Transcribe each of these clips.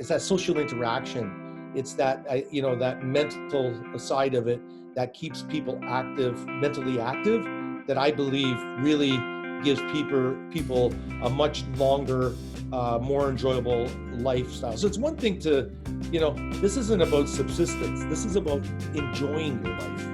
it's that social interaction. It's that, that mental side of it that keeps people active, mentally active, that I believe really gives people a much longer, more enjoyable lifestyle. So it's one thing to, this isn't about subsistence. This is about enjoying your life.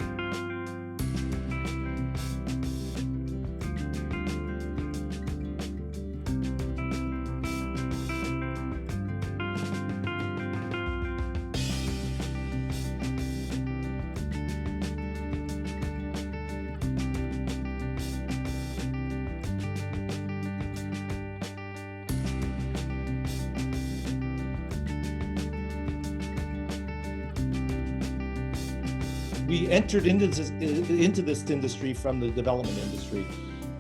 We entered into this industry from the development industry.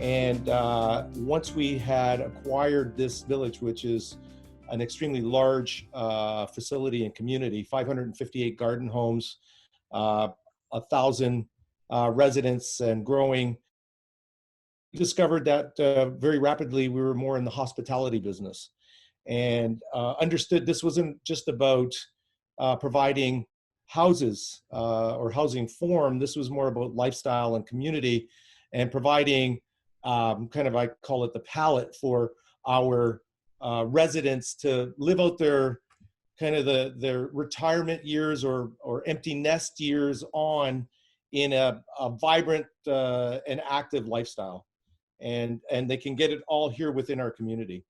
And once we had acquired this village, which is an extremely large facility and community, 558 garden homes, 1,000 residents and growing, we discovered that very rapidly we were more in the hospitality business, and understood this wasn't just about providing houses or housing form. This was more about lifestyle and community, and providing I call it the palette for our residents to live out their their retirement years or empty nest years on in a vibrant and active lifestyle, and they can get it all here within our community.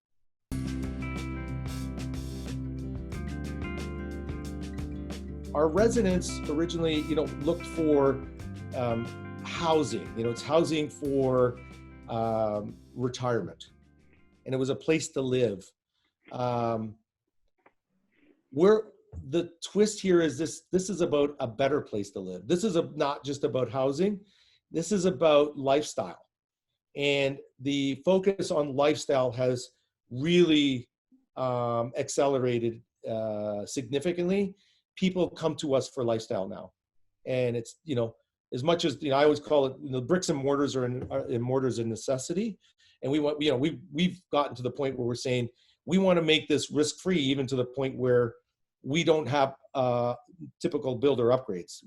Our residents originally, looked for housing. It's housing for retirement, and it was a place to live. Where the twist here is this is about a better place to live. This is not just about housing. This is about lifestyle, and the focus on lifestyle has really accelerated significantly. People come to us for lifestyle now, and it's as much as I always call it, bricks and mortars are mortars a necessity, and we've gotten to the point where we're saying we want to make this risk-free, even to the point where we don't have typical builder upgrades.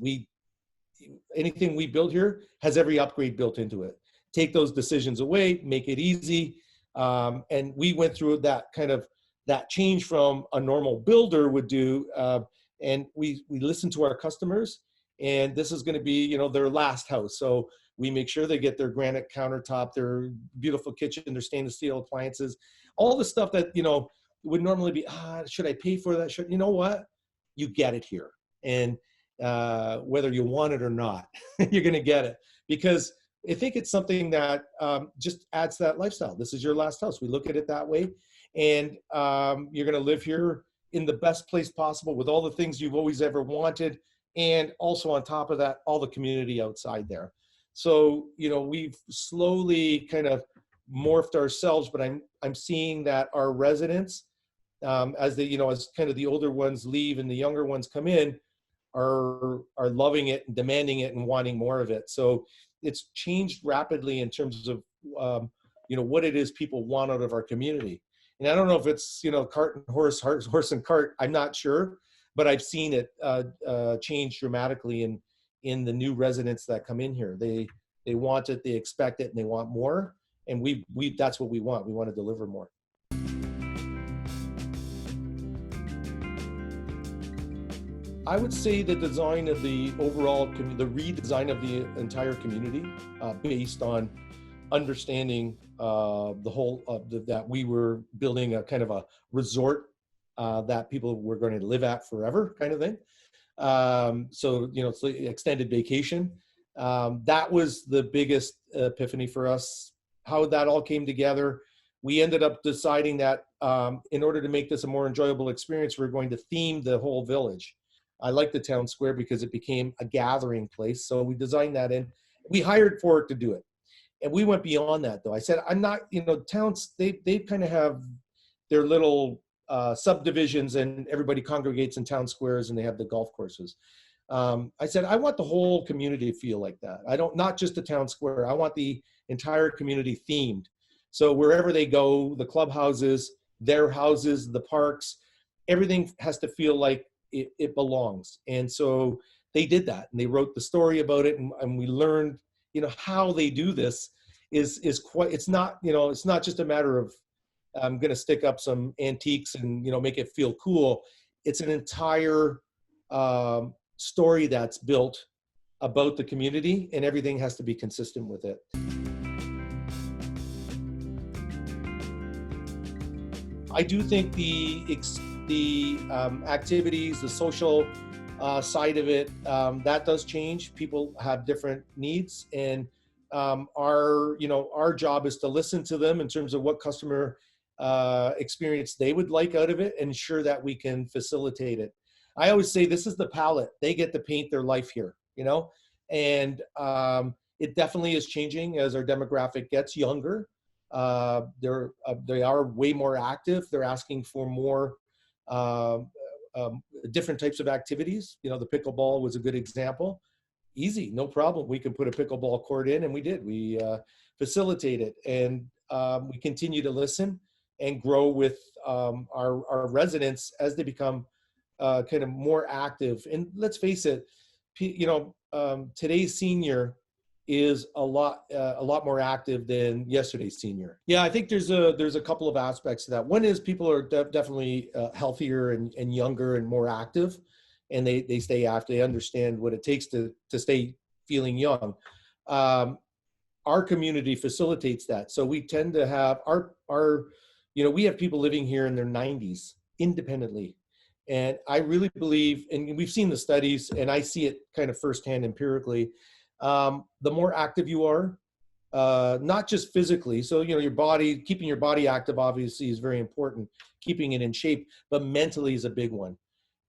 Anything we build here has every upgrade built into it. Take those decisions away, make it easy, and we went through that change from a normal builder would do. And we listen to our customers, and this is going to be, their last house. So we make sure they get their granite countertop, their beautiful kitchen, their stainless steel appliances, all the stuff that, would normally be, should I pay for that? You know what? You get it here. And whether you want it or not, you're going to get it, because I think it's something that just adds to that lifestyle. This is your last house. We look at it that way. And you're going to live here in the best place possible with all the things you've always ever wanted. And also on top of that, all the community outside there. So, we've slowly kind of morphed ourselves, but I'm seeing that our residents, as they, as kind of the older ones leave and the younger ones come in, are loving it and demanding it and wanting more of it. So it's changed rapidly in terms of, what it is people want out of our community. And I don't know if it's, cart and horse and cart, I'm not sure, but I've seen it change dramatically in the new residents that come in here. They want it, they expect it, and they want more. And we that's what we want. We want to deliver more. I would say the design of the overall, the redesign of the entire community, based on understanding the whole that we were building a kind of a resort that people were going to live at forever, kind of thing. So it's the extended vacation. That was the biggest epiphany for us. How that all came together, we ended up deciding that in order to make this a more enjoyable experience, we're going to theme the whole village. I like the town square because it became a gathering place. So we designed that in. We hired for it to do it. And we went beyond that, though. I said, I'm not, towns, they kind of have their little subdivisions, and everybody congregates in town squares, and they have the golf courses. I said, I want the whole community to feel like that. Not just the town square. I want the entire community themed. So wherever they go, the clubhouses, their houses, the parks, everything has to feel like it belongs. And so they did that, and they wrote the story about it, and we learned, how they do this is quite, it's not, it's not just a matter of, I'm going to stick up some antiques and, make it feel cool. It's an entire story that's built about the community, and everything has to be consistent with it. I do think the activities, the social side of it, that does change. People have different needs, and our job is to listen to them in terms of what customer experience they would like out of it, and ensure that we can facilitate it. I always say this is the palette. They get to paint their life here, and it definitely is changing as our demographic gets younger. They are way more active. They're asking for more different types of activities. The pickleball was a good example. Easy, no problem. We can put a pickleball court in, and we did. We facilitate it, and we continue to listen and grow with our residents as they become kind of more active. And let's face it, today's senior is a lot more active than yesterday's senior. Yeah, I think there's a couple of aspects to that. One is people are definitely healthier and younger and more active, and they stay active. They understand what it takes to stay feeling young. Our community facilitates that, so we tend to have we have people living here in their 90s independently. And I really believe, and we've seen the studies, and I see it kind of firsthand empirically, the more active you are, not just physically. So, your body, keeping your body active obviously is very important, keeping it in shape, but mentally is a big one.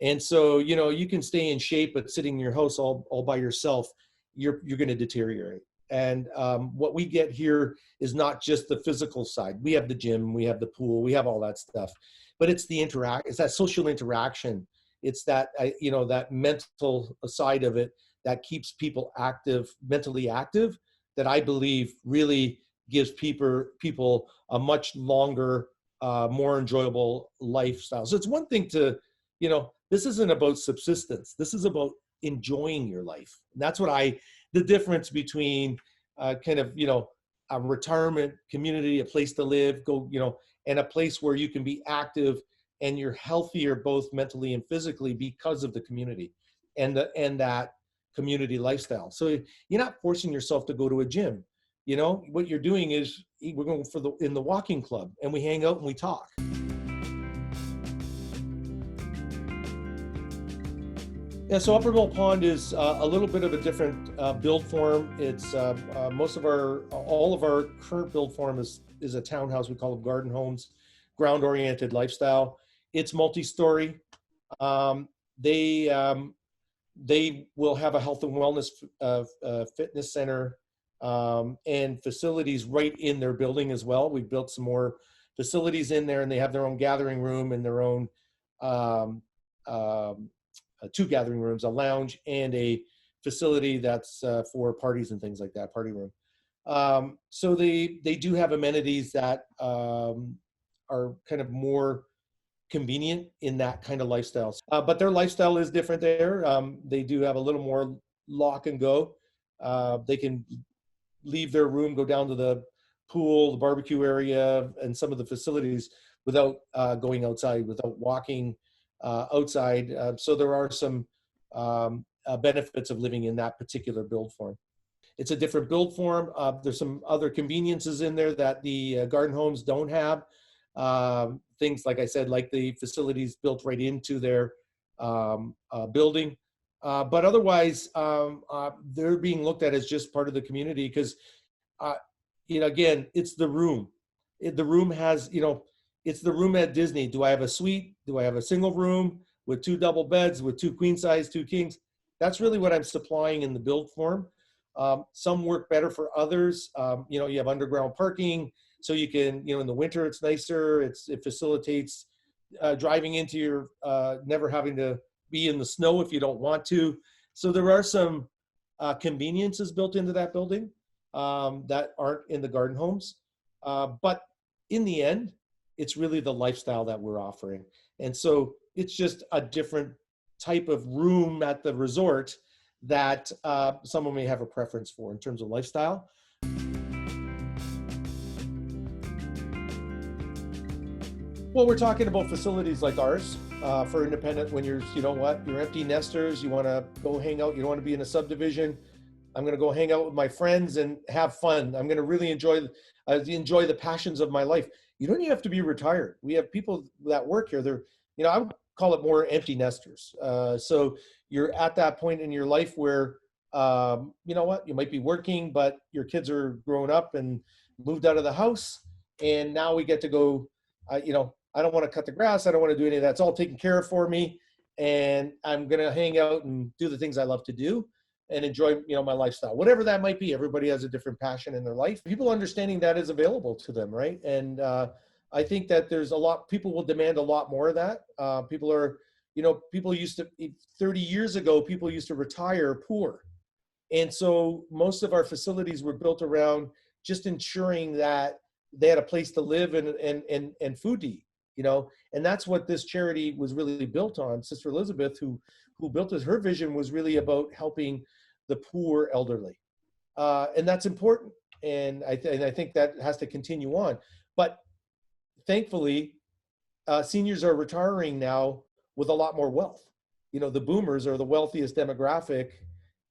And so, you can stay in shape, but sitting in your house all by yourself, you're going to deteriorate. And what we get here is not just the physical side. We have the gym, we have the pool, we have all that stuff, but it's it's that social interaction. It's that, that mental side of it that keeps people active, mentally active, that I believe really gives people a much longer, more enjoyable lifestyle. So it's one thing to, this isn't about subsistence. This is about enjoying your life. And that's the difference between kind of, a retirement community, a place to live, and a place where you can be active and you're healthier both mentally and physically because of the community and that community lifestyle. So you're not forcing yourself to go to a gym. What you're doing is we're going in the walking club, and we hang out and we talk. Yeah, so Upper Mill Pond is a little bit of a different build form. It's all of our current build form is a townhouse. We call them garden homes, ground-oriented lifestyle. It's multi-story. They will have a health and wellness fitness center and facilities right in their building as well. We've built some more facilities in there, and they have their own gathering room and their own two gathering rooms, a lounge and a facility that's for parties and things like that, party room. So they do have amenities that are kind of more convenient in that kind of lifestyle. But their lifestyle is different there. They do have a little more lock and go. They can leave their room, go down to the pool, the barbecue area, and some of the facilities without going outside, without walking outside. So there are some benefits of living in that particular build form. It's a different build form. There's some other conveniences in there that the garden homes don't have. Things, like I said, like the facilities built right into their building. But otherwise, they're being looked at as just part of the community because, again, it's the room. The room has, it's the room at Disney. Do I have a suite? Do I have a single room with 2 double beds, with 2 queen size, 2 kings? That's really what I'm supplying in the build form. Some work better for others. You have underground parking, so you can, in the winter it's nicer. It facilitates driving into your, never having to be in the snow if you don't want to. So there are some conveniences built into that building that aren't in the garden homes. But in the end, it's really the lifestyle that we're offering. And so It's just a different type of room at the resort that someone may have a preference for in terms of lifestyle. Well, we're talking about facilities like ours for independent when you're, you know what, you're empty nesters, you want to go hang out, you don't want to be in a subdivision. I'm going to go hang out with my friends and have fun. I'm going to really enjoy the passions of my life. You don't even have to be retired. We have people that work here. They're, you know, I would call it more empty nesters. So you're at that point in your life where, you know what, you might be working, but your kids are grown up and moved out of the house. And now we get to go, you know, I don't want to cut the grass. I don't want to do any of that. It's all taken care of for me. And I'm going to hang out and do the things I love to do and enjoy, you know, my lifestyle, whatever that might be. Everybody has a different passion in their life. People understanding that is available to them, right? And I think that there's a lot, people will demand a lot more of that. People are, you know, people used to, 30 years ago, people used to retire poor. And so most of our facilities were built around just ensuring that they had a place to live and food to eat, you know, and that's what this charity was really built on. Sister Elizabeth, who built this, her vision was really about helping the poor elderly. And that's important. And I think that has to continue on. But thankfully, seniors are retiring now with a lot more wealth. You know, the boomers are the wealthiest demographic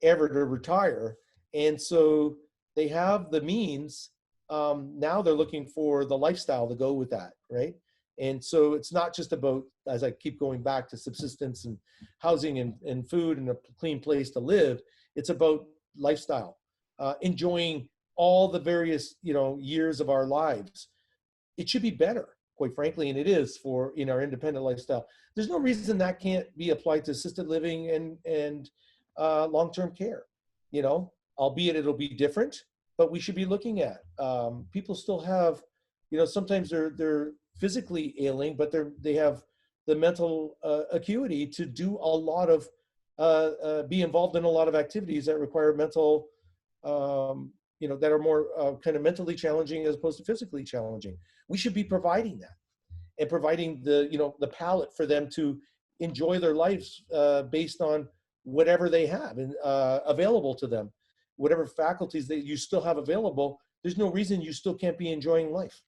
ever to retire. And so they have the means. Now they're looking for the lifestyle to go with that, right? And so it's not just about, as I keep going back to subsistence and housing and food and a clean place to live, it's about lifestyle, enjoying all the various, you know, years of our lives. It should be better, quite frankly, and it is for in our independent lifestyle. There's no reason that can't be applied to assisted living and long-term care. You know, albeit it'll be different, but we should be looking at. People still have, you know, sometimes they're physically ailing, but they have the mental acuity to do a lot of be involved in a lot of activities that require mental you know, that are more kind of mentally challenging as opposed to physically challenging. We should be providing that and providing the, you know, the palette for them to enjoy their lives based on whatever they have and available to them, whatever faculties that you still have available. There's no reason you still can't be enjoying life.